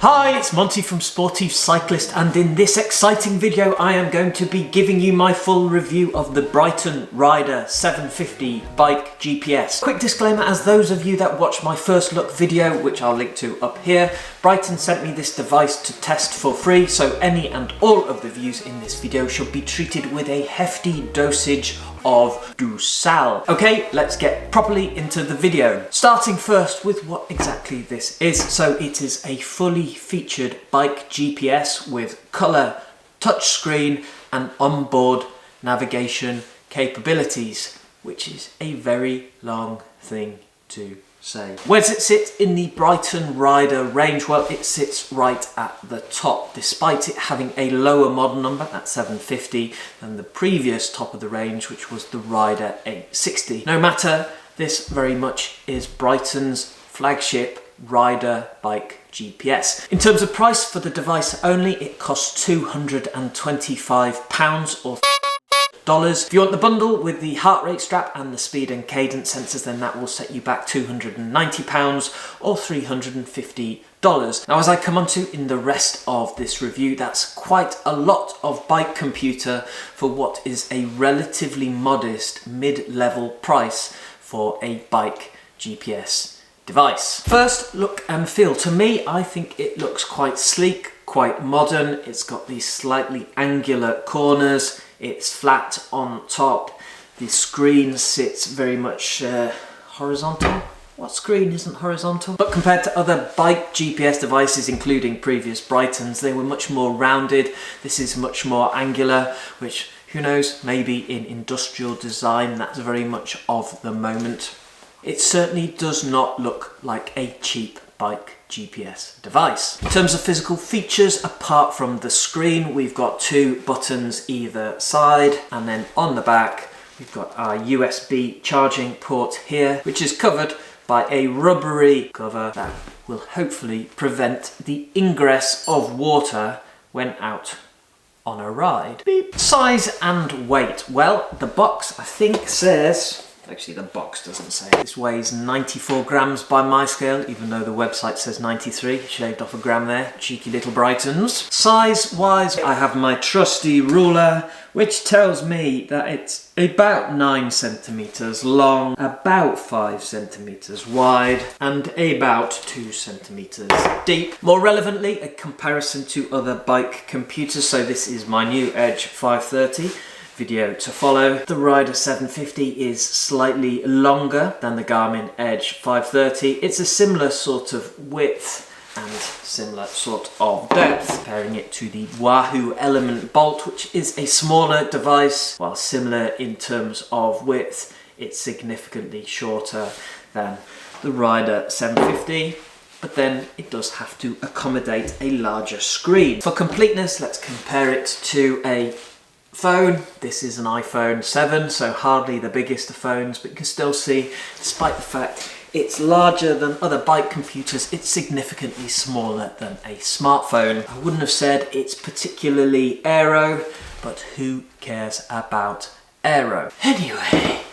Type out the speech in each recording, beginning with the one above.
Hi, it's Monty from Sportive Cyclist, and in this exciting video I am going to be giving you my full review of the Bryton Rider 750 bike GPS. Quick disclaimer, as those of you that watched my first look video, which I'll link to up here, Bryton sent me this device to test for free, so any and all of the views in this video should be treated with a hefty dosage of du sal. Okay, let's get properly into the video. Starting first with what exactly this is. So it is a fully featured bike GPS with colour, touchscreen and onboard navigation capabilities, which is a very long thing to say. Where does it sit in the Bryton Rider range? Well, it sits right at the top, despite it having a lower model number at 750 than the previous top of the range, which was the Rider 860. No matter, this very much is Bryton's flagship rider bike GPS. In terms of price for the device only, it costs £225 or $. If you want the bundle with the heart rate strap and the speed and cadence sensors, then that will set you back £290 or $350. Now, as I come onto in the rest of this review, that's quite a lot of bike computer for what is a relatively modest mid-level price for a bike GPS device. First, look and feel. To me, I think it looks quite sleek, quite modern. It's got these slightly angular corners. It's flat on top. The screen sits very much horizontal. What screen isn't horizontal? But compared to other bike GPS devices, including previous Brytons, they were much more rounded. This is much more angular, which, who knows, maybe in industrial design, that's very much of the moment. It certainly does not look like a cheap bike GPS device. In terms of physical features, apart from the screen, we've got two buttons either side, and then on the back we've got our USB charging port here, which is covered by a rubbery cover that will hopefully prevent the ingress of water when out on a ride. Beep. Size and weight. Well, the box I think says, actually the box doesn't say. This weighs 94 grams by my scale, even though the website says 93. Shaved off a gram there, cheeky little Brytons. Size wise, I have my trusty ruler, which tells me that it's about 9 centimeters long, about 5 centimeters wide, and about 2 centimeters deep. More relevantly, a comparison to other bike computers. So this is my new Edge 530. Video to follow. The Rider 750 is slightly longer than the Garmin Edge 530. It's a similar sort of width and similar sort of depth, comparing it to the Wahoo Element Bolt, which is a smaller device. While similar in terms of width, it's significantly shorter than the Rider 750. But then it does have to accommodate a larger screen. For completeness, let's compare it to a phone. This is an iPhone 7, so hardly the biggest of phones, but you can still see, despite the fact it's larger than other bike computers, it's significantly smaller than a smartphone. I wouldn't have said it's particularly aero, but who cares about aero? Anyway.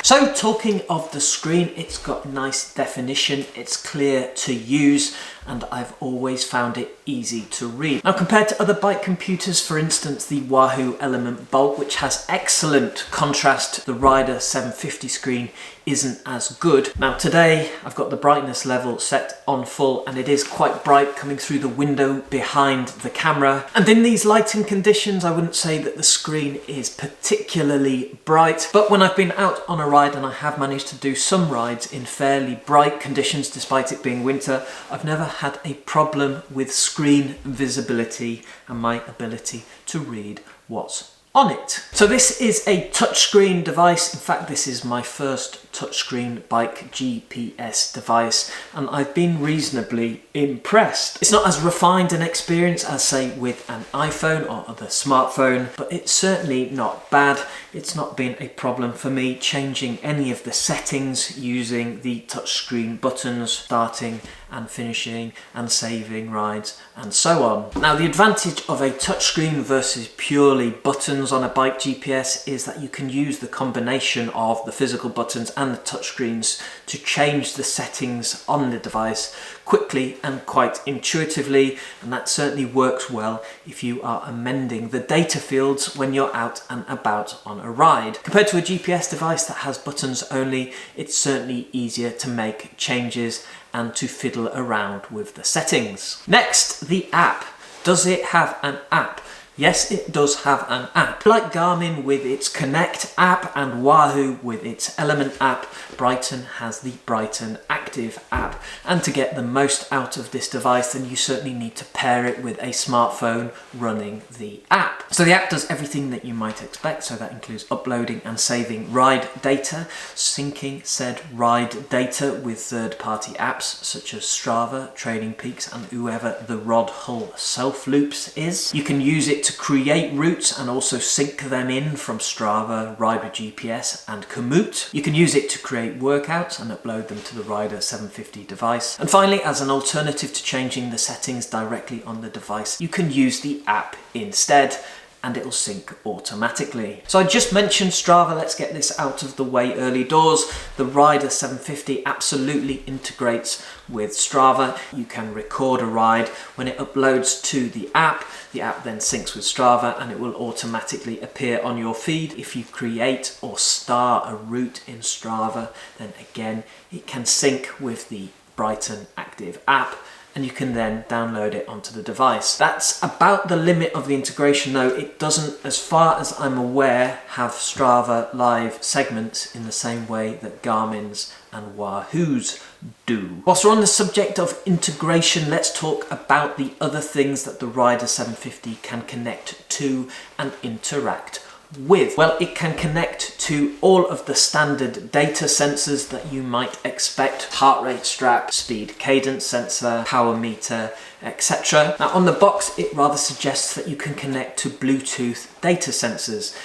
So talking of the screen, it's got nice definition, it's clear to use, and I've always found it easy to read. Now, compared to other bike computers, for instance the Wahoo Element Bolt, which has excellent contrast, the Rider 750 screen isn't as good. Now today I've got the brightness level set on full, and it is quite bright coming through the window behind the camera. And in these lighting conditions, I wouldn't say that the screen is particularly bright, but when I've been out on a ride, and I have managed to do some rides in fairly bright conditions despite it being winter, I've never had a problem with screen visibility and my ability to read what's on it. So this is a touchscreen device. In fact, this is my first touchscreen bike GPS device, and I've been reasonably impressed. It's not as refined an experience as, say, with an iPhone or other smartphone, but it's certainly not bad. It's not been a problem for me changing any of the settings using the touchscreen buttons, starting and finishing and saving rides and so on. Now, the advantage of a touchscreen versus purely buttons on a bike GPS is that you can use the combination of the physical buttons and the touchscreens to change the settings on the device quickly and quite intuitively, and that certainly works well if you are amending the data fields when you're out and about on a ride. Compared to a GPS device that has buttons only, it's certainly easier to make changes and to fiddle around with the settings. Next, the app. Does it have an app? Yes, it does have an app. Like Garmin with its Connect app and Wahoo with its Element app, Bryton has the Bryton Active app. And to get the most out of this device, then you certainly need to pair it with a smartphone running the app. So the app does everything that you might expect. So that includes uploading and saving ride data, syncing said ride data with third-party apps such as Strava, Training Peaks, and whoever the Rod Hull Self Loops is. You can use it to create routes and also sync them in from Strava, Ride with GPS and Komoot. You can use it to create workouts and upload them to the Rider 750 device. And finally, as an alternative to changing the settings directly on the device, you can use the app instead, and it'll sync automatically. So I just mentioned Strava, let's get this out of the way early doors. The Rider 750 absolutely integrates with Strava. You can record a ride. When it uploads to the app then syncs with Strava and it will automatically appear on your feed. If you create or star a route in Strava, then again, it can sync with the Bryton Active app, and you can then download it onto the device. That's about the limit of the integration though. It doesn't, as far as I'm aware, have Strava live segments in the same way that Garmin's and Wahoo's do. Whilst we're on the subject of integration, let's talk about the other things that the Rider 750 can connect to and interact with. Well, it can connect to all of the standard data sensors that you might expect: heart rate strap, speed cadence sensor, power meter, etc. Now on the box it rather suggests that you can connect to Bluetooth data sensors.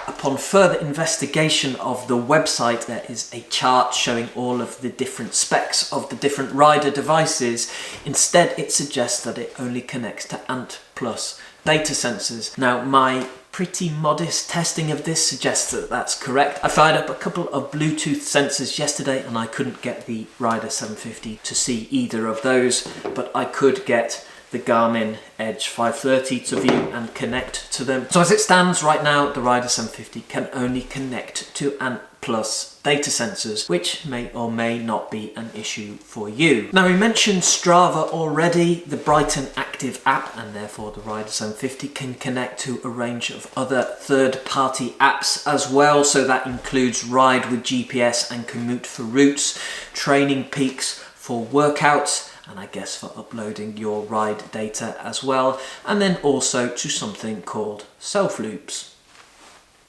Upon further investigation of the website, there is a chart showing all of the different specs of the different Rider devices. Instead, it suggests that it only connects to ANT+ data sensors. Now, my pretty modest testing of this suggests that that's correct. I fired up a couple of Bluetooth sensors yesterday and I couldn't get the Rider 750 to see either of those, but I could get the Garmin Edge 530 to view and connect to them. So as it stands right now, the Rider 750 can only connect to ANT+ data sensors, which may or may not be an issue for you. Now, we mentioned Strava already. The Bryton Active app, and therefore the Rider 750, can connect to a range of other third-party apps as well. So that includes Ride with GPS and Komoot for routes, Training Peaks for workouts, and I guess for uploading your ride data as well, and then also to something called Self Loops.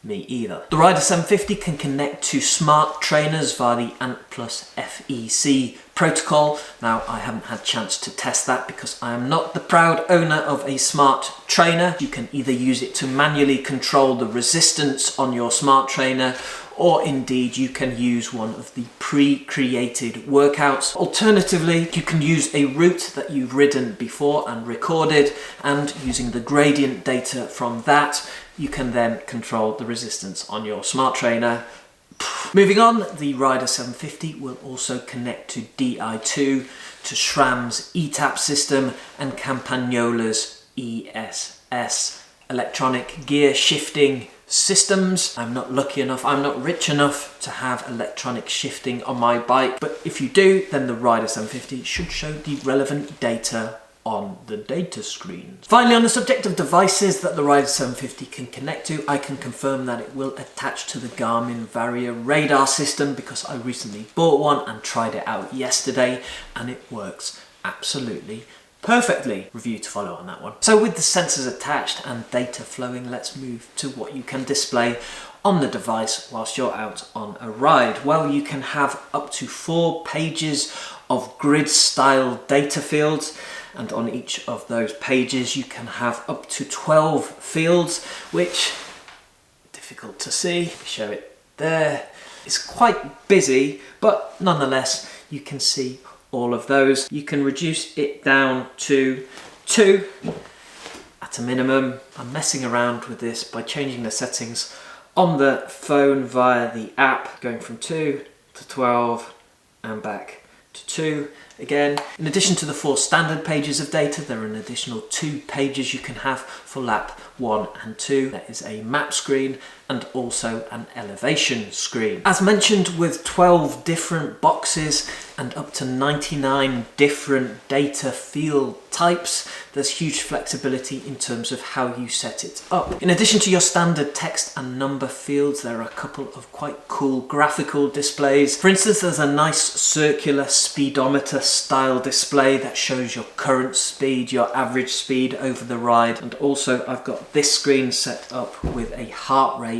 Me either. The Rider 750 can connect to smart trainers via the ANT+ FEC protocol. Now, I haven't had a chance to test that because I am not the proud owner of a smart trainer. You can either use it to manually control the resistance on your smart trainer, or indeed you can use one of the pre-created workouts. Alternatively, you can use a route that you've ridden before and recorded, and using the gradient data from that, you can then control the resistance on your smart trainer. Moving on, the Rider 750 will also connect to Di2, to SRAM's ETAP system, and Campagnola's ESS, electronic gear shifting systems. I'm not lucky enough, I'm not rich enough to have electronic shifting on my bike, but if you do, then the Rider 750 should show the relevant data on the data screens. Finally, on the subject of devices that the Rider 750 can connect to, I can confirm that it will attach to the Garmin Varia radar system because I recently bought one and tried it out yesterday, and it works absolutely perfectly. Review to follow on that one. So with the sensors attached and data flowing, let's move to what you can display on the device whilst you're out on a ride. Well, you can have up to 4 pages of grid style data fields, and on each of those pages you can have up to 12 fields, which, difficult to see, show it there. It's quite busy, but nonetheless you can see all of those. You can reduce it down to 2 at a minimum. I'm messing around with this by changing the settings on the phone via the app, going from 2 to 12 and back to 2 again. In addition to the 4 standard pages of data, there are an additional 2 pages you can have for lap 1 and 2. There is a map screen and also an elevation screen. As mentioned, with 12 different boxes and up to 99 different data field types, there's huge flexibility in terms of how you set it up. In addition to your standard text and number fields, there are a couple of quite cool graphical displays. For instance, there's a nice circular speedometer style display that shows your current speed, your average speed over the ride, and also I've got this screen set up with a heart rate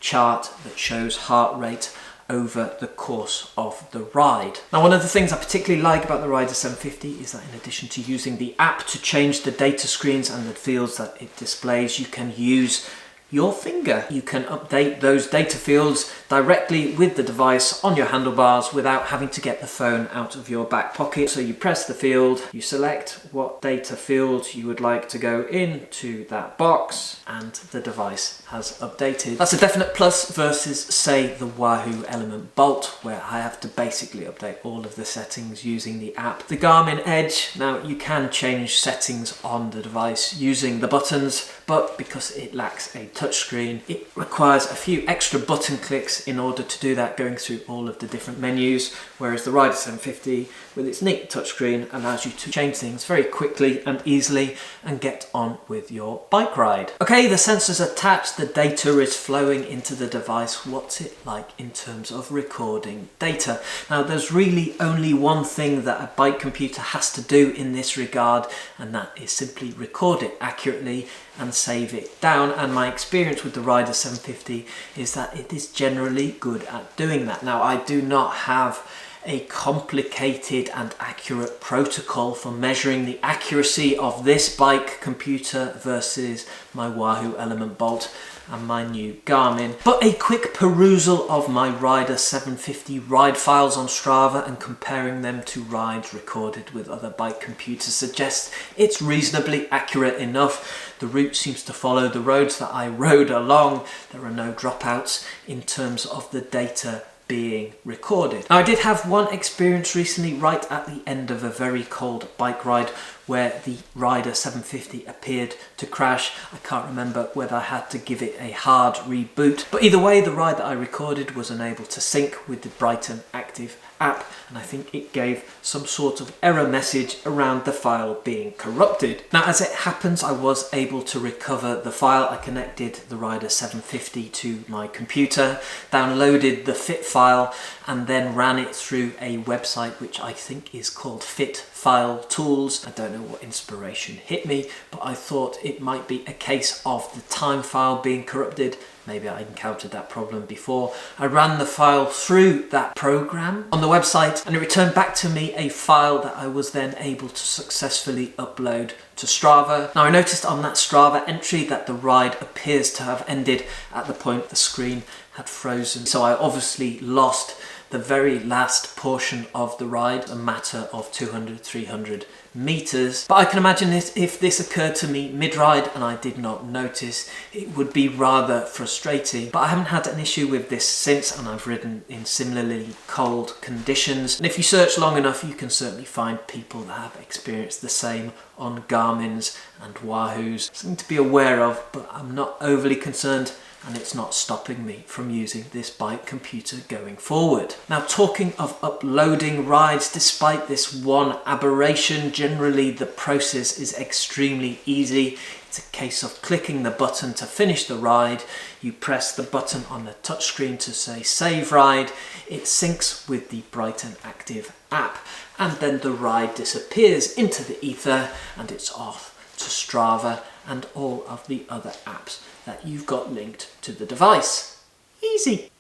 chart that shows heart rate over the course of the ride. Now, one of the things I particularly like about the Rider 750 is that in addition to using the app to change the data screens and the fields that it displays, you can use your finger. You can update those data fields directly with the device on your handlebars without having to get the phone out of your back pocket. So you press the field, you select what data field you would like to go into that box, and the device has updated. That's a definite plus versus, say, the Wahoo Element Bolt, where I have to basically update all of the settings using the app. The Garmin Edge, now you can change settings on the device using the buttons, but because it lacks a touchscreen, it requires a few extra button clicks in order to do that, going through all of the different menus, whereas the Rider 750 with its neat touchscreen allows you to change things very quickly and easily and get on with your bike ride. Okay, the sensor's attached, the data is flowing into the device. What's it like in terms of recording data? Now, there's really only one thing that a bike computer has to do in this regard, and that is simply record it accurately and save it down, and my experience with the Rider 750 is that it is generally good at doing that. Now, I do not have a complicated and accurate protocol for measuring the accuracy of this bike computer versus my Wahoo Element Bolt and my new Garmin, but a quick perusal of my Rider 750 ride files on Strava and comparing them to rides recorded with other bike computers suggests it's reasonably accurate enough. The route seems to follow the roads that I rode along. There are no dropouts in terms of the data being recorded. Now, I did have one experience recently right at the end of a very cold bike ride where the Rider 750 appeared to crash. I can't remember whether I had to give it a hard reboot, but either way, the ride that I recorded was unable to sync with the Bryton Active app, and I think it gave some sort of error message around the file being corrupted. Now, as it happens, I was able to recover the file. I connected the Rider 750 to my computer, downloaded the fit file, and then ran it through a website which I think is called Fit File Tools. I don't know what inspiration hit me, but I thought it might be a case of the time file being corrupted. Maybe I encountered that problem before. I ran the file through that program on the website, and it returned back to me a file that I was then able to successfully upload to Strava. Now, I noticed on that Strava entry that the ride appears to have ended at the point the screen had frozen. So I obviously lost the very last portion of the ride, a matter of 200-300 meters. But I can imagine if this occurred to me mid-ride and I did not notice, it would be rather frustrating. But I haven't had an issue with this since, and I've ridden in similarly cold conditions. And if you search long enough, you can certainly find people that have experienced the same on Garmin's and Wahoos. Something to be aware of, but I'm not overly concerned, and it's not stopping me from using this bike computer going forward. Now, talking of uploading rides, despite this one aberration, generally the process is extremely easy. It's a case of clicking the button to finish the ride. You press the button on the touchscreen to say save ride. It syncs with the Bryton Active app, and then the ride disappears into the ether and it's off to Strava and all of the other apps that you've got linked to the device. Easy.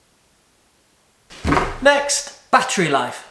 Next, battery life.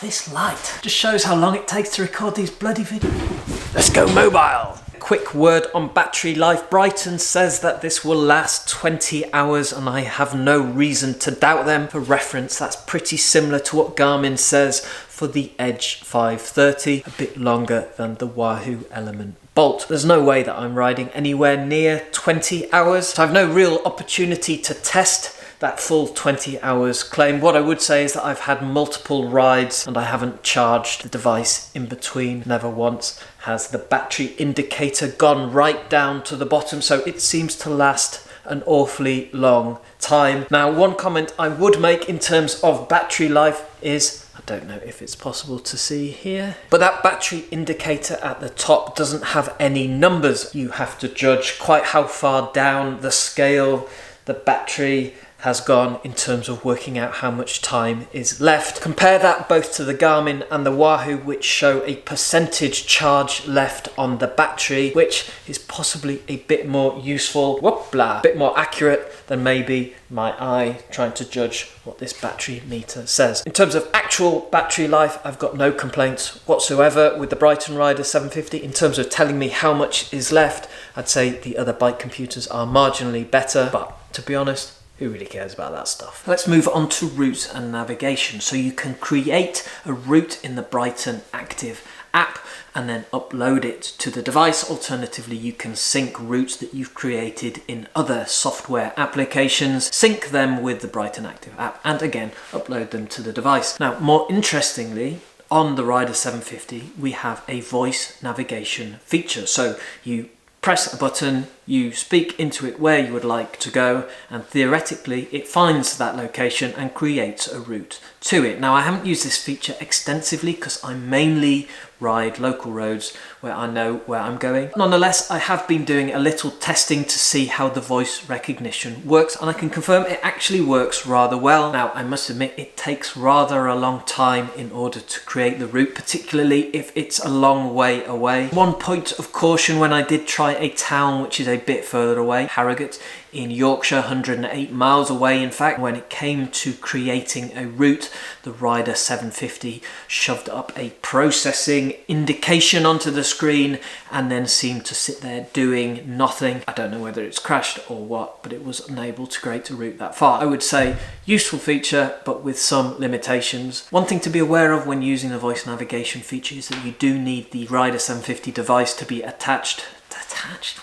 This light just shows how long it takes to record these bloody videos. Let's go mobile. quick word on battery life. Bryton says that this will last 20 hours and I have no reason to doubt them. For reference, that's pretty similar to what Garmin says for the Edge 530, a bit longer than the Wahoo Element Bolt. There's no way that I'm riding anywhere near 20 hours, so I've no real opportunity to test that full 20 hours claim. What I would say is that I've had multiple rides and I haven't charged the device in between. Never once has the battery indicator gone right down to the bottom, so it seems to last an awfully long time. Now, one comment I would make in terms of battery life is, I don't know if it's possible to see here, but that battery indicator at the top doesn't have any numbers. You have to judge quite how far down the scale the battery has gone in terms of working out how much time is left. Compare that both to the Garmin and the Wahoo, which show a percentage charge left on the battery, which is possibly a bit more useful, a bit more accurate than maybe my eye trying to judge what this battery meter says. In terms of actual battery life, I've got no complaints whatsoever with the Bryton Rider 750. In terms of telling me how much is left, I'd say the other bike computers are marginally better, but to be honest, who really cares about that stuff? Let's move on to routes and navigation. So you can create a route in the Bryton Active app and then upload it to the device. Alternatively, you can sync routes that you've created in other software applications, sync them with the Bryton Active app, and again, upload them to the device. Now, more interestingly, on the Rider 750, we have a voice navigation feature. So you press a button, you speak into it where you would like to go, and theoretically it finds that location and creates a route to it. Now, I haven't used this feature extensively because I mainly ride local roads where I know where I'm going. Nonetheless, I have been doing a little testing to see how the voice recognition works, and I can confirm it actually works rather well. Now, I must admit it takes rather a long time in order to create the route, particularly if it's a long way away. One point of caution: when I did try a town which is a bit further away, Harrogate in Yorkshire, 108 miles away in fact, when it came to creating a route, the Rider 750 shoved up a processing indication onto the screen and then seemed to sit there doing nothing. I don't know whether it's crashed or what, but it was unable to create a route that far. I would say useful feature, but with some limitations. One thing to be aware of when using the voice navigation feature is that you do need the Rider 750 device to be attached,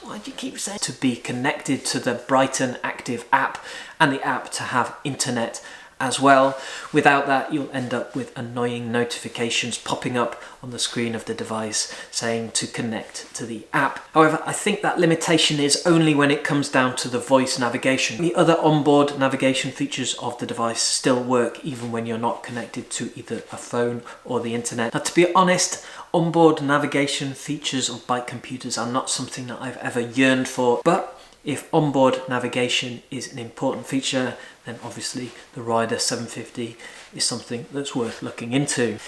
why do you keep saying, to be connected to the Bryton Active app, and the app to have internet as well. Without that, you'll end up with annoying notifications popping up on the screen of the device saying to connect to the app. However, I think that limitation is only when it comes down to the voice navigation. The other onboard navigation features of the device still work even when you're not connected to either a phone or the internet. Now, to be honest, onboard navigation features of bike computers are not something that I've ever yearned for, but if onboard navigation is an important feature, then obviously the Rider 750 is something that's worth looking into.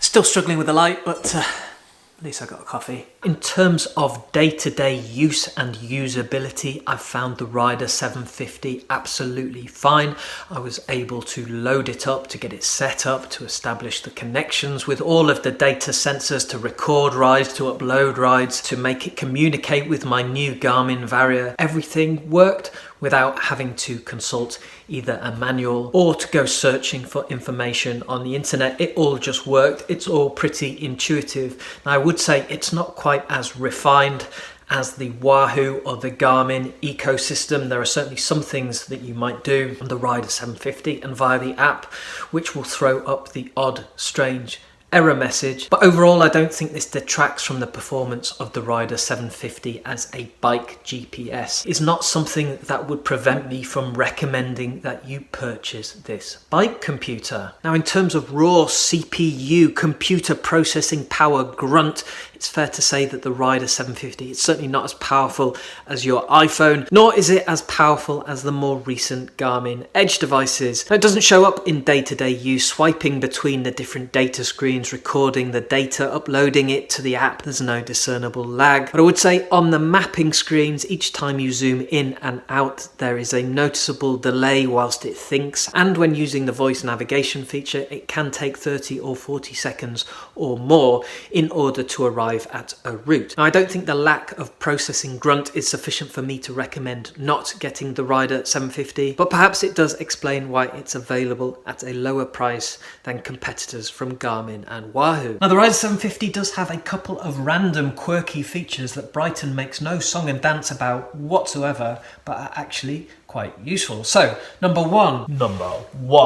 Still struggling with the light, but at least I got a coffee. In terms of day-to-day use and usability, I've found the Rider 750 absolutely fine. I was able to load it up, to get it set up, to establish the connections with all of the data sensors, to record rides, to upload rides, to make it communicate with my new Garmin Varia. Everything worked without having to consult either a manual or to go searching for information on the internet. It all just worked. It's all pretty intuitive. Now, I would say it's not quite as refined as the Wahoo or the Garmin ecosystem. There are certainly some things that you might do on the Rider 750 and via the app which will throw up the odd, strange error message, but overall I don't think this detracts from the performance of the Rider 750 as a bike GPS. It's not something that would prevent me from recommending that you purchase this bike computer. Now, in terms of raw CPU, computer processing power, grunt, it's fair to say that the Rider 750 is certainly not as powerful as your iPhone, nor is it as powerful as the more recent Garmin Edge devices. Now, it doesn't show up in day-to-day use. Swiping between the different data screens screens, recording the data, uploading it to the app. There's no discernible lag. But I would say on the mapping screens, each time you zoom in and out, there is a noticeable delay whilst it thinks. And when using the voice navigation feature, it can take 30 or 40 seconds or more in order to arrive at a route. Now, I don't think the lack of processing grunt is sufficient for me to recommend not getting the Rider 750, but perhaps it does explain why it's available at a lower price than competitors from Garmin and Wahoo. Now, the Rider 750 does have a couple of random quirky features that Bryton makes no song and dance about whatsoever, but are actually quite useful. So, number one.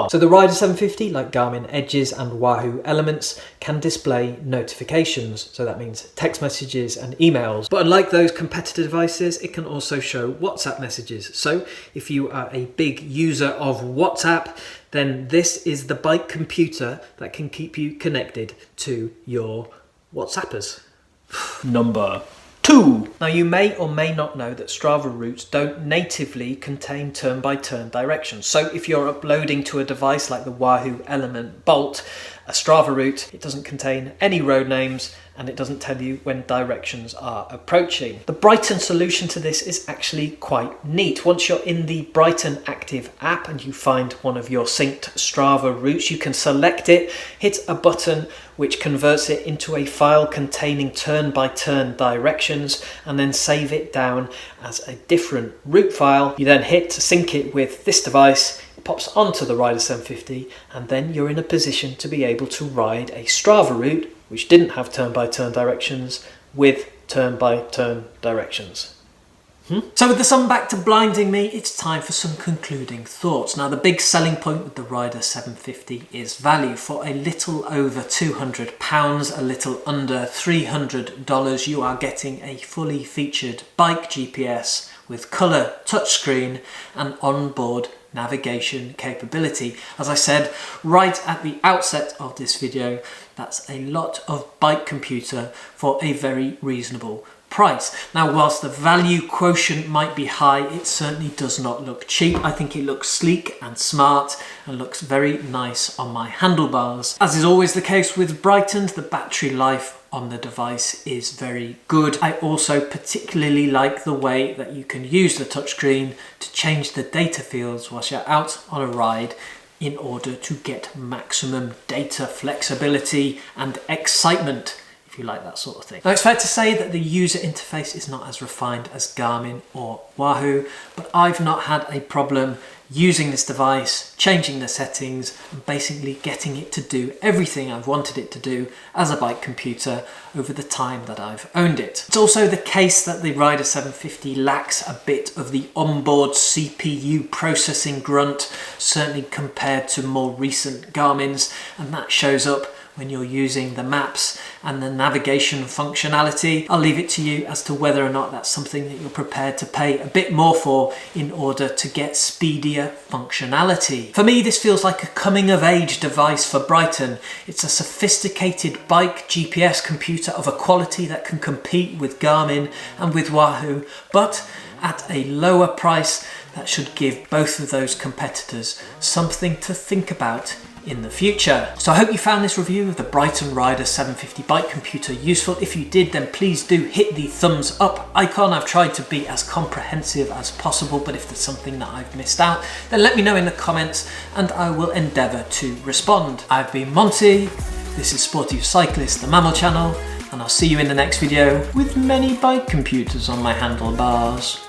So the Rider 750, like Garmin Edges and Wahoo Elements, can display notifications. So that means text messages and emails. But unlike those competitor devices, it can also show WhatsApp messages. So if you are a big user of WhatsApp, then this is the bike computer that can keep you connected to your WhatsAppers. Number 2. Now, you may or may not know that Strava routes don't natively contain turn-by-turn directions. So if you're uploading to a device like the Wahoo Element Bolt, a Strava route, it doesn't contain any road names and it doesn't tell you when directions are approaching. The Bryton solution to this is actually quite neat. Once you're in the Bryton Active app and you find one of your synced Strava routes, you can select it, hit a button which converts it into a file containing turn-by-turn directions, and then save it down as a different route file. You then hit to sync it with this device, it pops onto the Rider 750, and then you're in a position to be able to ride a Strava route which didn't have turn-by-turn directions with turn-by-turn directions. So with the sun back to blinding me, it's time for some concluding thoughts. Now, the big selling point with the Rider 750 is value. For a little over £200, a little under $300, you are getting a fully featured bike GPS with colour touchscreen and onboard navigation capability. As I said right at the outset of this video, that's a lot of bike computer for a very reasonable price. Now, whilst the value quotient might be high, it certainly does not look cheap. I think it looks sleek and smart and looks very nice on my handlebars. As is always the case with Bryton's, the battery life on the device is very good. I also particularly like the way that you can use the touchscreen to change the data fields whilst you're out on a ride in order to get maximum data flexibility and excitement, if you like that sort of thing. Now, it's fair to say that the user interface is not as refined as Garmin or Wahoo, but I've not had a problem using this device, changing the settings, and basically getting it to do everything I've wanted it to do as a bike computer over the time that I've owned it. It's also the case that the Rider 750 lacks a bit of the onboard CPU processing grunt, certainly compared to more recent Garmin's, and that shows up when you're using the maps and the navigation functionality. I'll leave it to you as to whether or not that's something that you're prepared to pay a bit more for in order to get speedier functionality. For me, this feels like a coming-of-age device for Bryton. It's a sophisticated bike GPS computer of a quality that can compete with Garmin and with Wahoo, but at a lower price that should give both of those competitors something to think about in the future. So I hope you found this review of the Bryton Rider 750 bike computer useful. If you did, then please do hit the thumbs up icon. I've tried to be as comprehensive as possible, but if there's something that I've missed out, then let me know in the comments and I will endeavour to respond. I've been Monty, this is Sportive Cyclist, the mammal channel, and I'll see you in the next video with many bike computers on my handlebars.